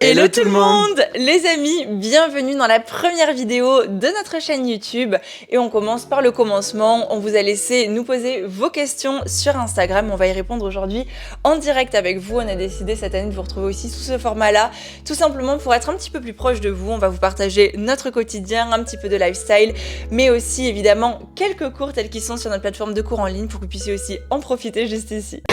Hello tout le monde! Les amis, bienvenue dans la première vidéo de notre chaîne YouTube. Et on commence par le commencement. On vous a laissé nous poser vos questions sur Instagram. On va y répondre aujourd'hui en direct avec vous. On a décidé cette année de vous retrouver aussi sous ce format-là, tout simplement pour être un petit peu plus proche de vous. On va vous partager notre quotidien, un petit peu de lifestyle, mais aussi évidemment quelques cours tels qu'ils sont sur notre plateforme de cours en ligne pour que vous puissiez aussi en profiter juste ici.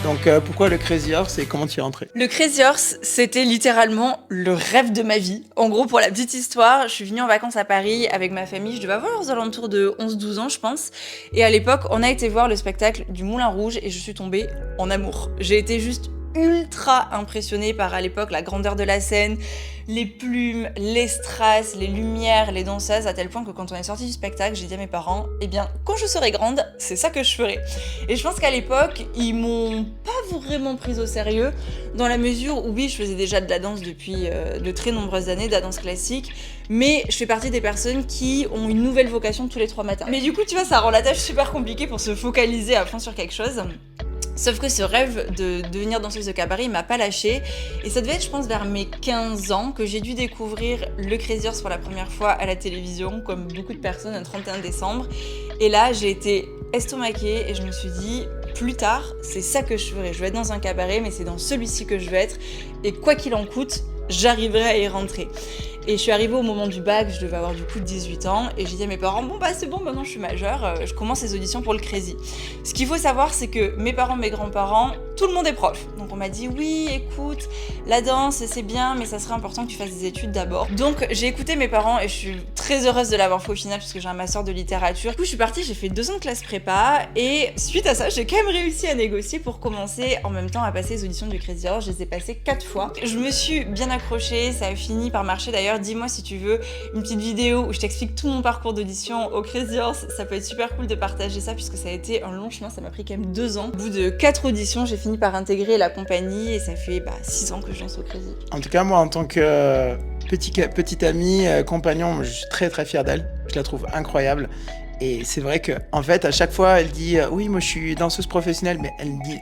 Donc pourquoi le Crazy Horse et comment tu y es rentré? Le Crazy Horse, c'était littéralement le rêve de ma vie. En gros, pour la petite histoire, je suis venue en vacances à Paris avec ma famille, je devais avoir aux alentours de 11-12 ans, je pense. Et à l'époque, on a été voir le spectacle du Moulin Rouge et je suis tombée en amour. J'ai été juste ultra impressionnée par, à l'époque, la grandeur de la scène, les plumes, les strass, les lumières, les danseuses, à tel point que quand on est sorti du spectacle, j'ai dit à mes parents, eh bien, quand je serai grande, c'est ça que je ferai. Et je pense qu'à l'époque, ils m'ont pas vraiment prise au sérieux, dans la mesure où oui, je faisais déjà de la danse depuis de très nombreuses années, de la danse classique, mais je fais partie des personnes qui ont une nouvelle vocation tous les 3 matins. Mais du coup, tu vois, ça rend la tâche super compliquée pour se focaliser à fond sur quelque chose. Sauf que ce rêve de devenir danseuse de cabaret, il m'a pas lâché. Et ça devait être, je pense, vers mes 15 ans que j'ai dû découvrir le Crazy Horse pour la première fois à la télévision, comme beaucoup de personnes, un 31 décembre. Et là, j'ai été estomaquée et je me suis dit, plus tard, c'est ça que je ferai. Je vais être dans un cabaret, mais c'est dans celui-ci que je vais être. Et quoi qu'il en coûte, j'arriverai à y rentrer. Et je suis arrivée au moment du bac, je devais avoir du coup 18 ans, et j'ai dit à mes parents, bon bah c'est bon, maintenant je suis majeure, je commence les auditions pour le Crazy. Ce qu'il faut savoir, c'est que mes parents, mes grands-parents, tout le monde est prof. Donc on m'a dit, oui, écoute, la danse c'est bien, mais ça serait important que tu fasses des études d'abord. Donc j'ai écouté mes parents, et je suis très heureuse de l'avoir fait au final, puisque j'ai un master de littérature. Du coup je suis partie, j'ai fait 2 ans de classe prépa, et suite à ça, j'ai quand même réussi à négocier pour commencer en même temps à passer les auditions du Crazy Horse. Je les ai passées 4 fois. Je me suis bien accrochée, ça a fini par marcher d'ailleurs. Dis-moi si tu veux une petite vidéo où je t'explique tout mon parcours d'audition au Crazy Horse, ça peut être super cool de partager ça puisque ça a été un long chemin, ça m'a pris quand même 2 ans. Au bout de 4 auditions, j'ai fini par intégrer la compagnie et ça fait 6 ans que je lance au Crazy. En tout cas, moi en tant que petite amie, compagnon, je suis très très fier d'elle, je la trouve incroyable. Et c'est vrai que, en fait, à chaque fois, elle dit oui, moi je suis danseuse professionnelle, mais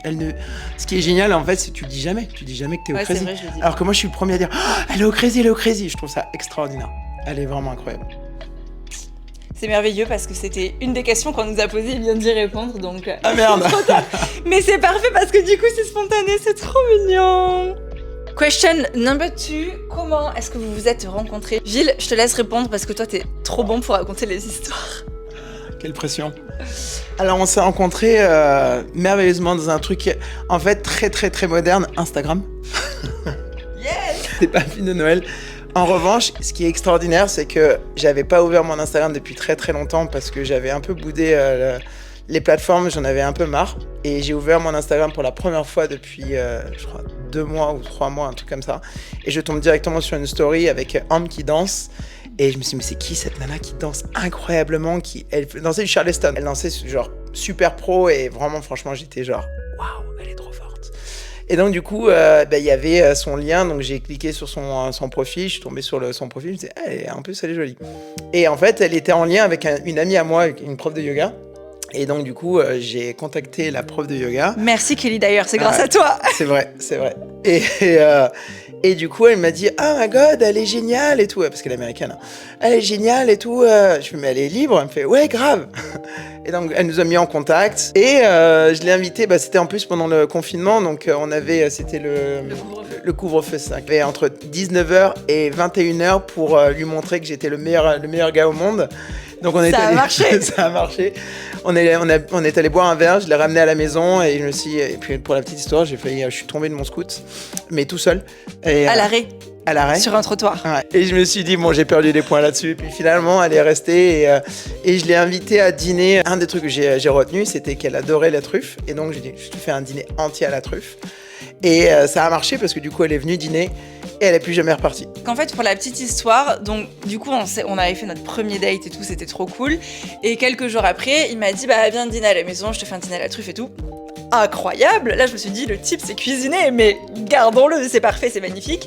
elle ne. Ce qui est génial, en fait, c'est que tu le dis jamais. Tu dis jamais que t'es au Crazy. Vrai, je le dis. Alors que moi, je suis le premier à dire elle est au Crazy, elle est au Crazy. Je trouve ça extraordinaire. Elle est vraiment incroyable. C'est merveilleux parce que c'était une des questions qu'on nous a posées, il vient d'y répondre, donc. Ah merde. Mais c'est parfait parce que du coup, c'est spontané, c'est trop mignon. Question number 2, comment est-ce que vous vous êtes rencontrés? Gilles, je te laisse répondre parce que toi, t'es trop bon pour raconter les histoires. Quelle pression. Alors on s'est rencontrés merveilleusement dans un truc en fait très très très moderne, Instagram. Yes. C'est pas film de Noël. En revanche, ce qui est extraordinaire, c'est que j'avais pas ouvert mon Instagram depuis très très longtemps parce que j'avais un peu boudé les plateformes, j'en avais un peu marre. Et j'ai ouvert mon Instagram pour la première fois depuis, je crois, 2 mois ou 3 mois, un truc comme ça. Et je tombe directement sur une story avec Ambre qui danse. Et je me suis dit, mais c'est qui cette nana qui danse incroyablement, elle dansait du Charleston. Elle dansait genre super pro et vraiment, franchement, j'étais genre, waouh, elle est trop forte. Et donc, du coup, il y avait son lien, donc j'ai cliqué sur son profil, je suis tombé sur son profil, je me disais, en plus, elle est jolie. Et en fait, elle était en lien avec une amie à moi, une prof de yoga. Et donc, du coup, j'ai contacté la prof de yoga. Merci Kelly d'ailleurs, c'est grâce à toi. C'est vrai, c'est vrai. Et du coup, elle m'a dit « Oh my god, elle est géniale et tout », parce qu'elle est américaine. Hein. « Elle est géniale et tout. » Je lui dis « Mais elle est libre ?» Elle me fait « Ouais, grave !» Et donc, elle nous a mis en contact. Et je l'ai invitée, c'était en plus pendant le confinement, donc c'était le couvre-feu. Ça. Il y avait entre 19h et 21h pour lui montrer que j'étais le meilleur gars au monde. Donc ça a marché. Ça a marché. On est allé boire un verre, je l'ai ramené à la maison et et puis pour la petite histoire, je suis tombé de mon scoot, mais tout seul. Et, à l'arrêt. Sur un trottoir. Ouais. Et je me suis dit, bon, j'ai perdu des points là-dessus. Et puis finalement, elle est restée et je l'ai invitée à dîner. Un des trucs que j'ai retenu, c'était qu'elle adorait la truffe. Et donc, j'ai dit, je te fais un dîner entier à la truffe. Et ça a marché parce que du coup, elle est venue dîner et elle n'est plus jamais repartie. En fait, pour la petite histoire, donc du coup, on avait fait notre premier date et tout, c'était trop cool. Et quelques jours après, il m'a dit, viens dîner à la maison, je te fais un dîner à la truffe et tout. Incroyable. Là, je me suis dit, le type, c'est cuisiner, mais gardons-le, c'est parfait, c'est magnifique.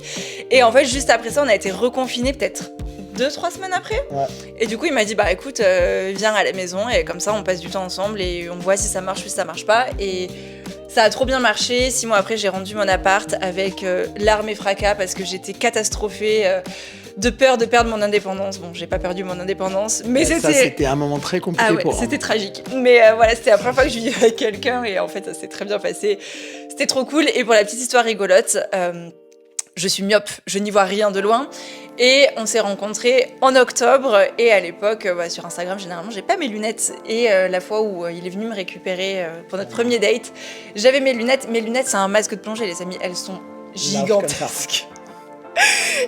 Et en fait, juste après ça, on a été reconfinés peut-être 2-3 semaines après. Ouais. Et du coup, il m'a dit, bah écoute, viens à la maison et comme ça, on passe du temps ensemble et on voit si ça marche ou si ça marche pas. Et ça a trop bien marché. 6 mois après, j'ai rendu mon appart avec larmes et fracas parce que j'étais catastrophée de peur de perdre mon indépendance. Bon, j'ai pas perdu mon indépendance, mais c'était un moment très compliqué pour c'était tragique. Mais voilà, c'était la première fois que je vivais avec quelqu'un et en fait, ça s'est très bien passé. C'était trop cool. Et pour la petite histoire rigolote, je suis myope, je n'y vois rien de loin. Et on s'est rencontrés en octobre. Et à l'époque, sur Instagram, généralement, j'ai pas mes lunettes. Et la fois où il est venu me récupérer pour notre premier date, j'avais mes lunettes. Mes lunettes, c'est un masque de plongée, les amis. Elles sont gigantesques.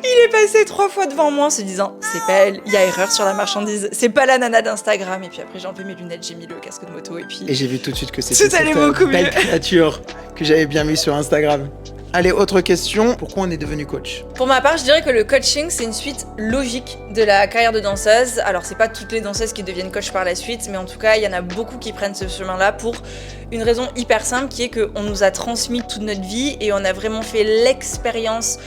Il est passé 3 fois devant moi en se disant c'est pas elle, il y a erreur sur la marchandise, c'est pas la nana d'Instagram. Et puis après j'ai enlevé mes lunettes, j'ai mis le casque de moto et puis... Et j'ai vu tout de suite que c'était cette beaucoup belle mieux. créature que j'avais bien mis sur Instagram. Allez, autre question, pourquoi on est devenu coach ? Pour ma part, je dirais que le coaching, c'est une suite logique de la carrière de danseuse. Alors, c'est pas toutes les danseuses qui deviennent coach par la suite, mais en tout cas, il y en a beaucoup qui prennent ce chemin-là pour une raison hyper simple, qui est qu'on nous a transmis toute notre vie et on a vraiment fait l'expérience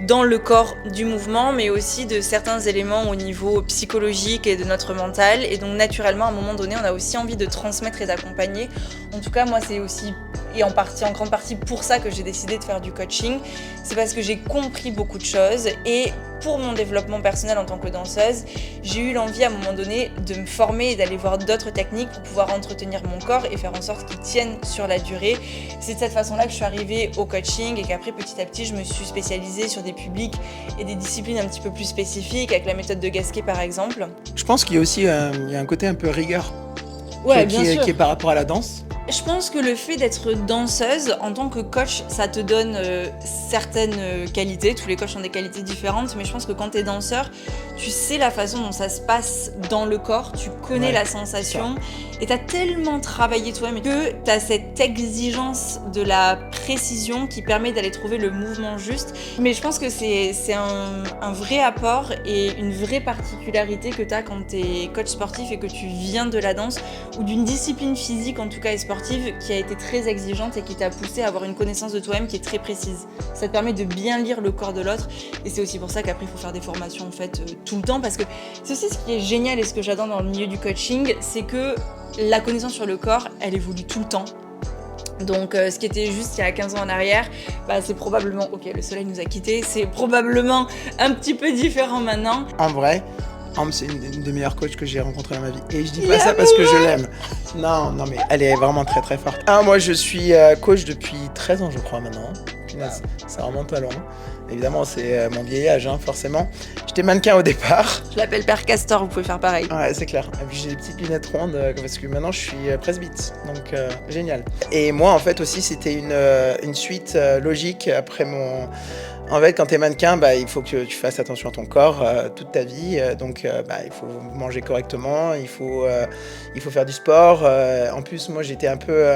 dans le corps du mouvement, mais aussi de certains éléments au niveau psychologique et de notre mental. Et donc, naturellement, à un moment donné, on a aussi envie de transmettre et d'accompagner. En tout cas, moi, c'est aussi, et en grande partie pour ça que j'ai décidé de faire du coaching. C'est parce que j'ai compris beaucoup de choses et pour mon développement personnel en tant que danseuse, j'ai eu l'envie à un moment donné de me former et d'aller voir d'autres techniques pour pouvoir entretenir mon corps et faire en sorte qu'il tienne sur la durée. C'est de cette façon-là que je suis arrivée au coaching et qu'après, petit à petit, je me suis spécialisée sur des publics et des disciplines un petit peu plus spécifiques, avec la méthode de Gasquet par exemple. Je pense qu'il y a aussi il y a un côté un peu rigueur Bien sûr. qui est par rapport à la danse. Je pense que le fait d'être danseuse, en tant que coach, ça te donne certaines qualités. Tous les coachs ont des qualités différentes, mais je pense que quand t'es danseur, tu sais la façon dont ça se passe dans le corps, tu connais la sensation, et t'as tellement travaillé toi-même que t'as cette exigence de la précision qui permet d'aller trouver le mouvement juste. Mais je pense que c'est un vrai apport et une vraie particularité que t'as quand t'es coach sportif et que tu viens de la danse, ou d'une discipline physique en tout cas et sportive, qui a été très exigeante et qui t'a poussé à avoir une connaissance de toi-même qui est très précise. Ça te permet de bien lire le corps de l'autre et c'est aussi pour ça qu'après il faut faire des formations en fait tout le temps, parce que c'est aussi ce qui est génial et ce que j'adore dans le milieu du coaching, c'est que la connaissance sur le corps, elle évolue tout le temps. Donc ce qui était juste il y a 15 ans en arrière, c'est probablement, ok, le soleil nous a quittés, c'est probablement un petit peu différent maintenant. En vrai, c'est une des meilleures coachs que j'ai rencontrées dans ma vie. Et je dis pas ça parce que je l'aime. Non, mais elle est vraiment très très forte. Moi je suis coach depuis 13 ans je crois maintenant. Ça remonte à loin. Évidemment c'est mon vieil âge forcément. J'étais mannequin au départ. Je l'appelle Père Castor, vous pouvez faire pareil. Ouais, c'est clair. Et puis j'ai des petites lunettes rondes parce que maintenant je suis presbyte. Donc génial. Et moi en fait aussi c'était une suite logique après mon... En fait, quand t'es mannequin, il faut que tu fasses attention à ton corps toute ta vie. Donc, il faut manger correctement, il faut faire du sport. En plus, moi, j'étais un peu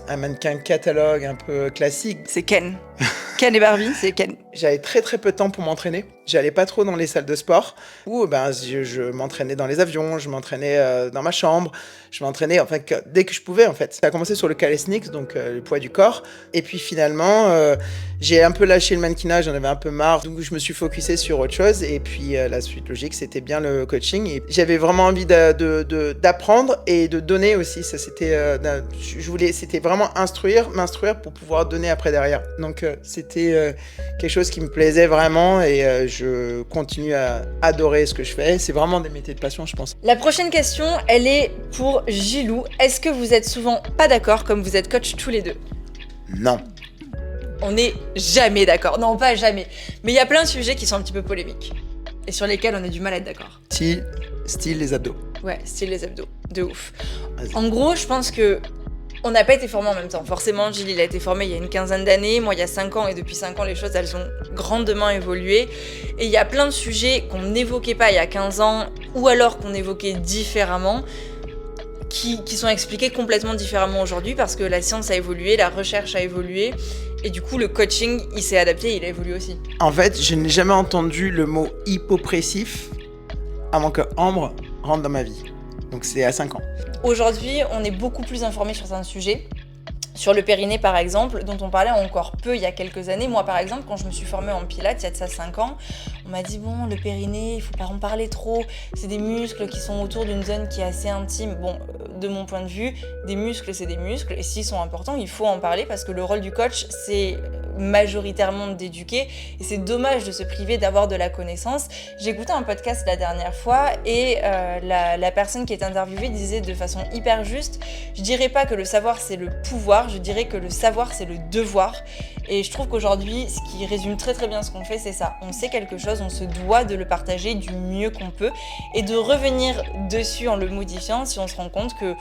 un mannequin catalogue, un peu classique. C'est Ken. Ken et Barbie, c'est Ken. J'avais très très peu de temps pour m'entraîner. J'allais pas trop dans les salles de sport où je m'entraînais dans les avions, je m'entraînais dans ma chambre, je m'entraînais dès que je pouvais en fait. Ça a commencé sur le calisthenics, donc le poids du corps. Et puis finalement, j'ai un peu lâché le mannequinat, j'en avais un peu marre. Donc je me suis focusé sur autre chose. Et puis la suite logique, c'était bien le coaching. Et j'avais vraiment envie d'apprendre et de donner aussi. Ça, c'était vraiment m'instruire pour pouvoir donner après derrière. Donc c'était quelque chose qui me plaisait vraiment et je continue à adorer ce que je fais. C'est vraiment des métiers de passion, je pense. La prochaine question, elle est pour Gilou. Est-ce que vous êtes souvent pas d'accord comme vous êtes coach tous les deux ? Non. On n'est jamais d'accord. Non, pas jamais. Mais il y a plein de sujets qui sont un petit peu polémiques et sur lesquels on a du mal à être d'accord. Style les abdos. Ouais, style les abdos. De ouf. Vas-y. En gros, je pense que on n'a pas été formés en même temps. Forcément, Gilles, il a été formé il y a une quinzaine d'années. Moi, il y a 5 ans. Et depuis 5 ans, les choses, elles ont grandement évolué. Et il y a plein de sujets qu'on n'évoquait pas il y a 15 ans ou alors qu'on évoquait différemment qui sont expliqués complètement différemment aujourd'hui parce que la science a évolué, la recherche a évolué. Et du coup, le coaching, il s'est adapté, il a évolué aussi. En fait, je n'ai jamais entendu le mot hypopressif avant que Ambre rentre dans ma vie. Donc c'est à 5 ans. Aujourd'hui, on est beaucoup plus informé sur certains sujets. Sur le périnée, par exemple, dont on parlait encore peu il y a quelques années. Moi, par exemple, quand je me suis formée en pilates, il y a de ça 5 ans, On m'a dit bon, le périnée, il faut pas en parler trop. C'est des muscles qui sont autour d'une zone qui est assez intime. Bon, de mon point de vue, des muscles, c'est des muscles. Et s'ils sont importants, il faut en parler parce que le rôle du coach, c'est majoritairement d'éduquer. Et c'est dommage de se priver d'avoir de la connaissance. J'ai écouté un podcast la dernière fois et la personne qui est interviewée disait de façon hyper juste, je dirais pas que le savoir c'est le pouvoir, je dirais que le savoir c'est le devoir. Et je trouve qu'aujourd'hui, ce qui résume très très bien ce qu'on fait, c'est ça. On sait quelque chose, on se doit de le partager du mieux qu'on peut et de revenir dessus en le modifiant si on se rend compte que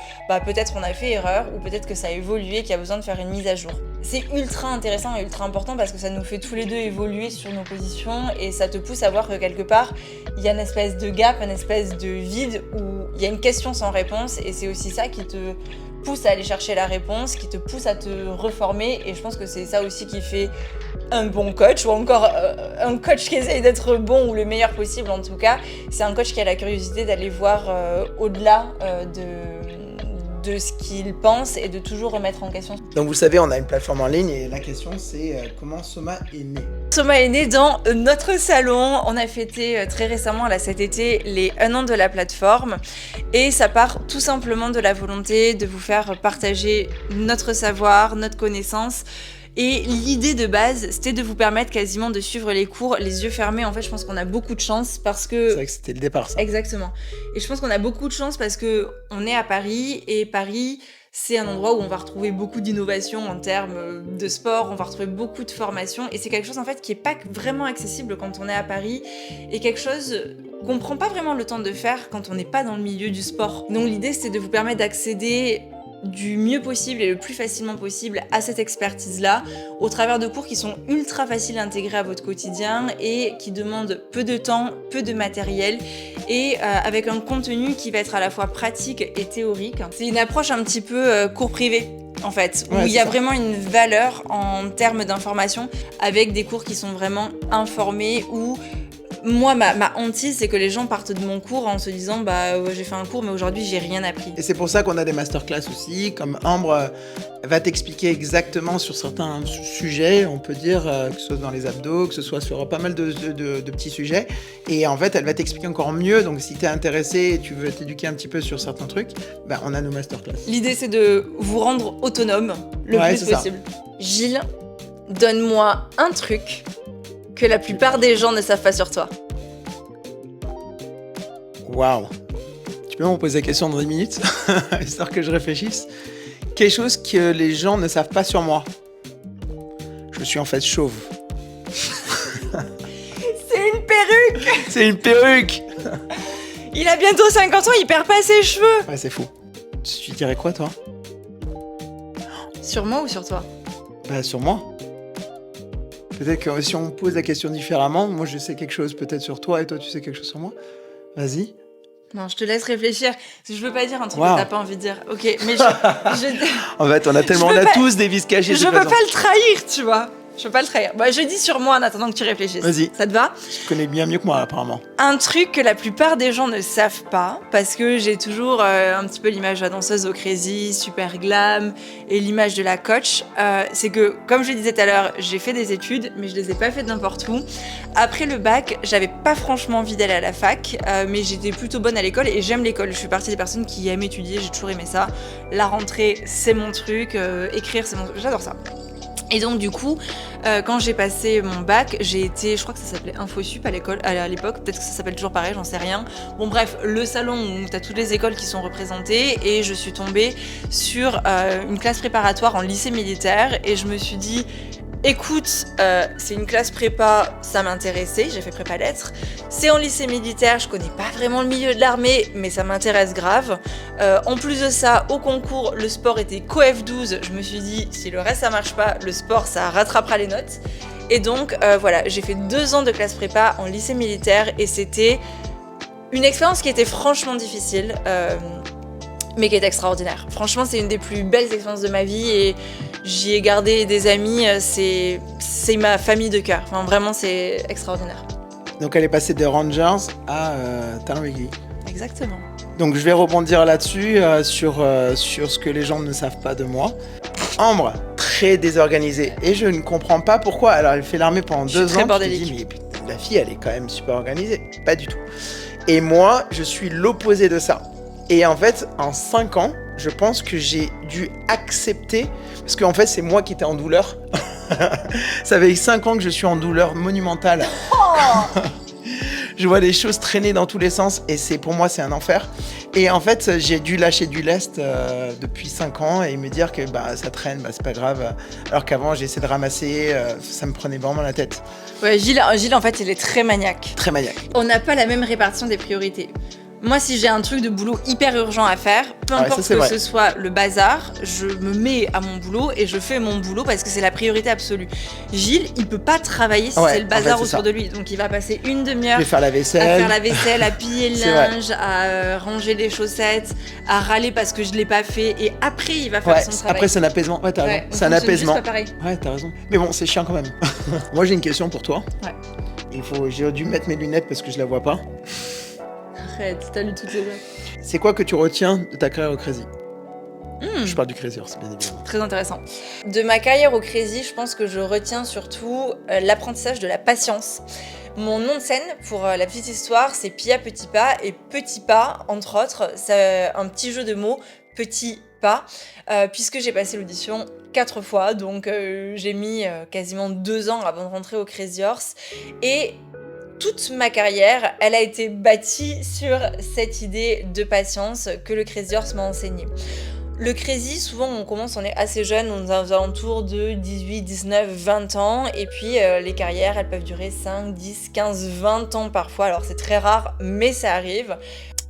peut-être on a fait erreur ou peut-être que ça a évolué, qu'il y a besoin de faire une mise à jour. C'est ultra intéressant et ultra important parce que ça nous fait tous les deux évoluer sur nos positions et ça te pousse à voir que quelque part, il y a une espèce de gap, une espèce de vide où il y a une question sans réponse et c'est aussi ça qui te pousse à aller chercher la réponse, qui te pousse à te reformer et je pense que c'est ça aussi qui fait un bon coach ou encore un coach qui essaye d'être bon ou le meilleur possible en tout cas. C'est un coach qui a la curiosité d'aller voir au-delà de ce qu'il pense et de toujours remettre en question. Donc vous le savez, on a une plateforme en ligne et la question c'est comment Soma est né. Soma est né dans notre salon. On a fêté très récemment, là cet été, les 1 an de la plateforme et ça part tout simplement de la volonté de vous faire partager notre savoir, notre connaissance. Et l'idée de base, c'était de vous permettre quasiment de suivre les cours les yeux fermés. En fait, je pense qu'on a beaucoup de chance parce que... C'est vrai que c'était le départ, ça. Exactement. Et je pense qu'on a beaucoup de chance parce que on est à Paris et Paris, c'est un endroit où on va retrouver beaucoup d'innovations en termes de sport, on va retrouver beaucoup de formations et c'est quelque chose en fait qui est pas vraiment accessible quand on est à Paris et quelque chose qu'on prend pas vraiment le temps de faire quand on n'est pas dans le milieu du sport. Donc l'idée, c'est de vous permettre d'accéder du mieux possible et le plus facilement possible à cette expertise-là, au travers de cours qui sont ultra faciles à intégrer à votre quotidien et qui demandent peu de temps, peu de matériel et avec un contenu qui va être à la fois pratique et théorique. C'est une approche un petit peu cours privé en fait, où il y a vraiment une valeur en termes d'information avec des cours qui sont vraiment informés où moi, ma hantise, c'est que les gens partent de mon cours en se disant j'ai fait un cours, mais aujourd'hui, j'ai rien appris. Et c'est pour ça qu'on a des masterclass aussi, comme Ambre va t'expliquer exactement sur certains sujets, on peut dire, que ce soit dans les abdos, que ce soit sur pas mal de petits sujets. Et en fait, elle va t'expliquer encore mieux. Donc, si t'es intéressé et tu veux t'éduquer un petit peu sur certains trucs, on a nos masterclass. L'idée, c'est de vous rendre autonome le plus possible. Gilles, donne-moi un truc que la plupart des gens ne savent pas sur toi. Waouh. Tu peux me poser la question dans 10 minutes, histoire que je réfléchisse. Quelque chose que les gens ne savent pas sur moi. Je suis en fait chauve. C'est une perruque. C'est une perruque. Il a bientôt 50 ans, il perd pas ses cheveux. Ouais, c'est fou. Tu dirais quoi, toi? Sur moi ou sur toi? Sur moi. Peut-être que si on pose la question différemment, moi je sais quelque chose peut-être sur toi et toi tu sais quelque chose sur moi. Vas-y. Non, je te laisse réfléchir. Je veux pas dire un truc que t'as pas envie de dire. Ok, mais En fait, on a tous des vices cachés. Je veux pas le trahir, tu vois. Je peux pas le trahir. Je dis sur moi en attendant que tu réfléchisses. Vas-y. Ça te va? Tu connais bien mieux que moi, apparemment. Un truc que la plupart des gens ne savent pas, parce que j'ai toujours un petit peu l'image de la danseuse au crazy, super glam, et l'image de la coach, c'est que, comme je le disais tout à l'heure, j'ai fait des études, mais je les ai pas faites n'importe où. Après le bac, j'avais pas franchement envie d'aller à la fac, mais j'étais plutôt bonne à l'école, et j'aime l'école. Je fais partie des personnes qui aiment étudier, j'ai toujours aimé ça. La rentrée, c'est mon truc, écrire, c'est mon truc, j'adore ça. Et donc du coup, quand j'ai passé mon bac, j'ai été, je crois que ça s'appelait InfoSup à l'époque, peut-être que ça s'appelle toujours pareil, j'en sais rien. Bon bref, le salon où t'as toutes les écoles qui sont représentées et je suis tombée sur une classe préparatoire en lycée militaire et je me suis dit, écoute, c'est une classe prépa, ça m'intéressait, j'ai fait prépa lettres. C'est en lycée militaire, je connais pas vraiment le milieu de l'armée, mais ça m'intéresse grave. En plus de ça, au concours, le sport était co-F12. Je me suis dit, si le reste ça marche pas, le sport ça rattrapera les notes. Et donc voilà, j'ai fait 2 ans de classe prépa en lycée militaire et c'était une expérience qui était franchement difficile, mais qui est extraordinaire. Franchement, c'est une des plus belles expériences de ma vie et j'y ai gardé des amis, c'est ma famille de cœur. Enfin, vraiment, c'est extraordinaire. Donc elle est passée de Rangers à Talon-Aiguille. Exactement. Donc je vais rebondir là-dessus, sur ce que les gens ne savent pas de moi. Ambre, très désorganisée. Et je ne comprends pas pourquoi. Alors elle fait l'armée pendant 2 ans. Très bordélique. Je me dis, mais putain, la fille, elle est quand même super organisée. Pas du tout. Et moi, je suis l'opposé de ça. Et en fait, en 5 ans, je pense que j'ai dû accepter, parce qu'en fait, c'est moi qui étais en douleur. Ça fait 5 ans que je suis en douleur monumentale. Je vois les choses traîner dans tous les sens et pour moi, c'est un enfer. Et en fait, j'ai dû lâcher du lest depuis 5 ans et me dire que ça traîne, c'est pas grave. Alors qu'avant, j'ai essayé de ramasser, ça me prenait vraiment la tête. Ouais, Gilles, en fait, il est très maniaque. Très maniaque. On n'a pas la même répartition des priorités. Moi, si j'ai un truc de boulot hyper urgent à faire, peu importe que ce soit le bazar, je me mets à mon boulot et je fais mon boulot parce que c'est la priorité absolue. Gilles, il peut pas travailler si c'est le bazar autour de lui. Donc, il va passer une demi-heure à faire la vaisselle, à piller le linge, à ranger les chaussettes, à râler parce que je l'ai pas fait. Et après, il va faire son travail. Après, c'est un apaisement. Ouais, t'as raison. C'est un apaisement. Juste pas pareil. Ouais, t'as raison. Mais bon, c'est chiant quand même. Moi, j'ai une question pour toi. Ouais. J'ai dû mettre mes lunettes parce que je la vois pas. Arrête, t'as lu toutes les lettres. C'est quoi que tu retiens de ta carrière au Crazy ? Je parle du Crazy Horse, bien évidemment. Très intéressant. De ma carrière au Crazy, je pense que je retiens surtout l'apprentissage de la patience. Mon nom de scène, pour la petite histoire, c'est Pia Petit Pas. Et Petit Pas, entre autres, c'est un petit jeu de mots, petit pas, puisque j'ai passé l'audition 4 fois. Donc j'ai mis quasiment 2 ans avant de rentrer au Crazy Horse. Et toute ma carrière, elle a été bâtie sur cette idée de patience que le Crazy Horse m'a enseigné. Le Crazy, souvent on est assez jeune, on est aux alentours de 18, 19, 20 ans, et puis les carrières, elles peuvent durer 5, 10, 15, 20 ans parfois, alors c'est très rare, mais ça arrive.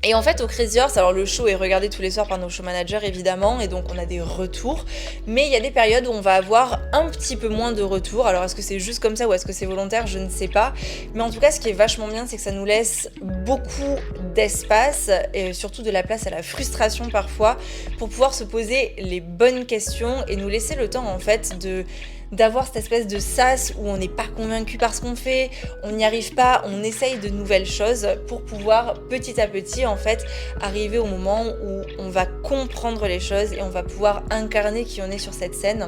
Et en fait, au Crazy Horse, alors le show est regardé tous les soirs par nos show managers évidemment, et donc on a des retours, mais il y a des périodes où on va avoir un petit peu moins de retours. Alors est-ce que c'est juste comme ça ou est-ce que c'est volontaire, je ne sais pas. Mais en tout cas, ce qui est vachement bien, c'est que ça nous laisse beaucoup d'espace, et surtout de la place à la frustration parfois, pour pouvoir se poser les bonnes questions et nous laisser le temps en fait d'avoir cette espèce de sas où on n'est pas convaincu par ce qu'on fait, on n'y arrive pas, on essaye de nouvelles choses pour pouvoir petit à petit en fait arriver au moment où on va comprendre les choses et on va pouvoir incarner qui on est sur cette scène.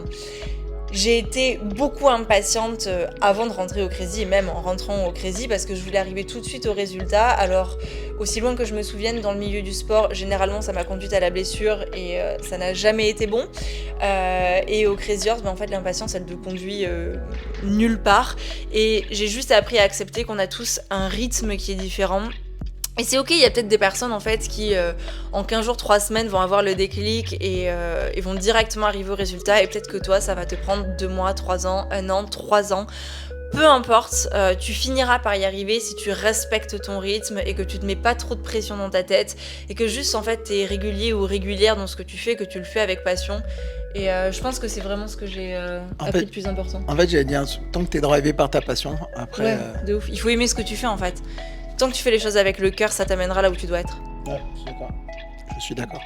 J'ai été beaucoup impatiente avant de rentrer au Crazy et même en rentrant au Crazy parce que je voulais arriver tout de suite au résultat. Alors, aussi loin que je me souvienne, dans le milieu du sport, généralement ça m'a conduite à la blessure et ça n'a jamais été bon. Et au Crazy Horse, en fait, l'impatience, elle te conduit nulle part. Et j'ai juste appris à accepter qu'on a tous un rythme qui est différent. Et c'est ok, il y a peut-être des personnes en fait qui en 15 jours, 3 semaines vont avoir le déclic et vont directement arriver au résultat et peut-être que toi ça va te prendre 2 mois, 3 ans, 1 an, 3 ans. Peu importe, tu finiras par y arriver si tu respectes ton rythme et que tu te mets pas trop de pression dans ta tête et que juste en fait t'es régulier ou régulière dans ce que tu fais, que tu le fais avec passion. Et je pense que c'est vraiment ce que j'ai appris de plus important. En fait, j'allais dire, tant que t'es drivé par ta passion, après... Ouais, de ouf. Il faut aimer ce que tu fais en fait. Tant que tu fais les choses avec le cœur, ça t'amènera là où tu dois être. Ouais, je suis d'accord.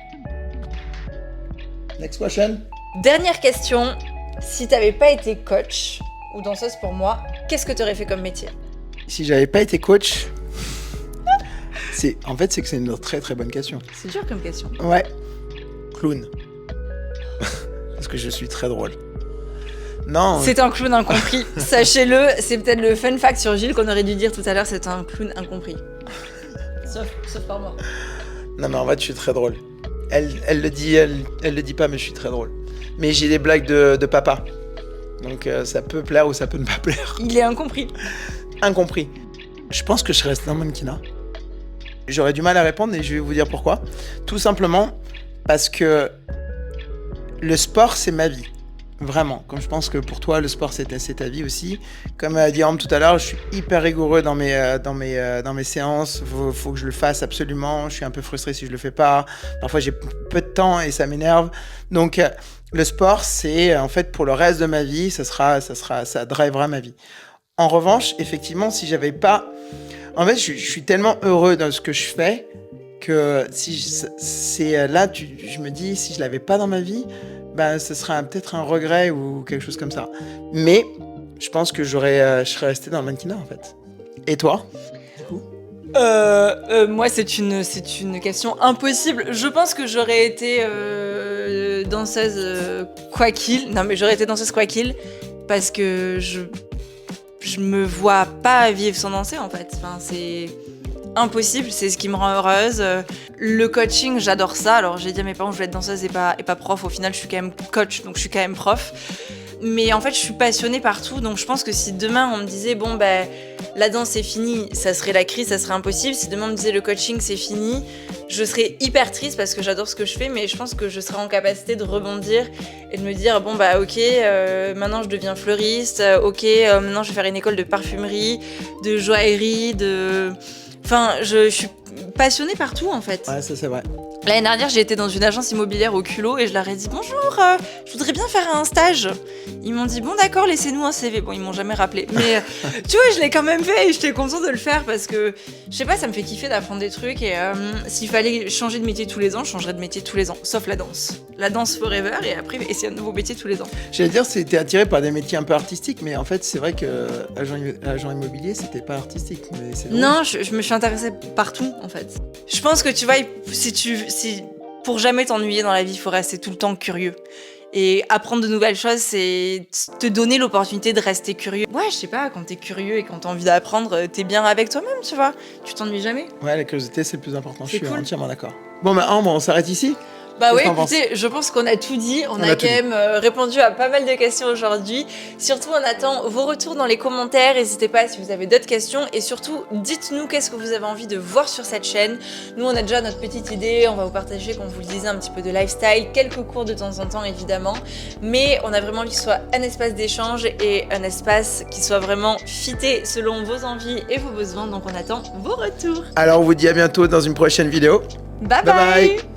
Next question. Dernière question. Si t'avais pas été coach ou danseuse pour moi, qu'est-ce que t'aurais fait comme métier ? Si j'avais pas été coach, c'est que c'est une très très bonne question. C'est dur comme question. Ouais. Clown. Parce que je suis très drôle. Non. C'est un clown incompris. Sachez-le, c'est peut-être le fun fact sur Gilles qu'on aurait dû dire tout à l'heure, c'est un clown incompris. Sauf par moi. Non mais en fait, je suis très drôle. Elle le dit pas, mais je suis très drôle. Mais j'ai des blagues de papa. Donc ça peut plaire ou ça peut ne pas plaire. Il est incompris. Incompris. Je pense que je reste dans le mannequinat. J'aurais du mal à répondre et je vais vous dire pourquoi. Tout simplement parce que le sport, c'est ma vie. Vraiment, comme je pense que pour toi, le sport, c'est ta vie aussi. Comme a dit Ambre tout à l'heure, je suis hyper rigoureux dans mes séances. Faut que je le fasse absolument. Je suis un peu frustré si je le fais pas. Parfois, j'ai peu de temps et ça m'énerve. Donc, le sport, c'est en fait pour le reste de ma vie, ça drivera ma vie. En revanche, effectivement, si j'avais pas... En fait, je suis tellement heureux dans ce que je fais que je me dis, si je l'avais pas dans ma vie... ce serait peut-être un regret ou quelque chose comme ça. Mais je pense que je serais resté dans le mannequinat en fait. Et toi ? Moi, c'est une question impossible. Je pense que j'aurais été danseuse quoi qu'il. Non, mais j'aurais été danseuse quoi qu'il parce que je me vois pas vivre sans danser en fait. Enfin, c'est impossible, c'est ce qui me rend heureuse. Le coaching, j'adore ça. Alors j'ai dit à mes parents que je voulais être danseuse et pas prof. Au final, je suis quand même coach, donc je suis quand même prof. Mais en fait, je suis passionnée par tout. Donc je pense que si demain on me disait bon ben la danse c'est fini, ça serait la crise, ça serait impossible. Si demain on me disait le coaching c'est fini, je serais hyper triste parce que j'adore ce que je fais, mais je pense que je serais en capacité de rebondir et de me dire bon bah ok, maintenant je deviens fleuriste, ok, maintenant je vais faire une école de parfumerie, de joaillerie, enfin je suis passionnée par tout en fait. Ouais, ça c'est vrai. L'année dernière, j'ai été dans une agence immobilière au culot et je leur ai dit bonjour, je voudrais bien faire un stage. Ils m'ont dit bon d'accord, laissez-nous un CV. Bon, ils m'ont jamais rappelé, mais tu vois, je l'ai quand même fait et j'étais contente de le faire parce que je sais pas, ça me fait kiffer d'apprendre des trucs et s'il fallait changer de métier tous les ans, je changerais de métier tous les ans, sauf la danse. La danse forever et après essayer un nouveau métier tous les ans. J'allais dire, c'était attiré par des métiers un peu artistiques, mais en fait, c'est vrai que agent immobilier, c'était pas artistique. Mais c'est drôle. Non, je me suis intéressée partout en fait. Je pense que tu vois, si pour jamais t'ennuyer dans la vie, il faut rester tout le temps curieux. Et apprendre de nouvelles choses, c'est te donner l'opportunité de rester curieux. Ouais, je sais pas, quand t'es curieux et quand t'as envie d'apprendre, t'es bien avec toi-même, tu vois. Tu t'ennuies jamais. Ouais, la curiosité, c'est le plus important. C'est je suis cool. entièrement d'accord. Bon, bah, Ambre, on s'arrête ici. Bah oui, Qu'est-ce que t'en écoutez, je pense qu'on a tout dit. On a tout quand même répondu à pas mal de questions aujourd'hui. Surtout, on attend vos retours dans les commentaires. N'hésitez pas si vous avez d'autres questions. Et surtout, dites-nous qu'est-ce que vous avez envie de voir sur cette chaîne. Nous, on a déjà notre petite idée. On va vous partager, comme vous le disiez, un petit peu de lifestyle. Quelques cours de temps en temps, évidemment. Mais on a vraiment envie que ce soit un espace d'échange et un espace qui soit vraiment fité selon vos envies et vos besoins. Donc, on attend vos retours. Alors, on vous dit à bientôt dans une prochaine vidéo. Bye Bye bye, bye.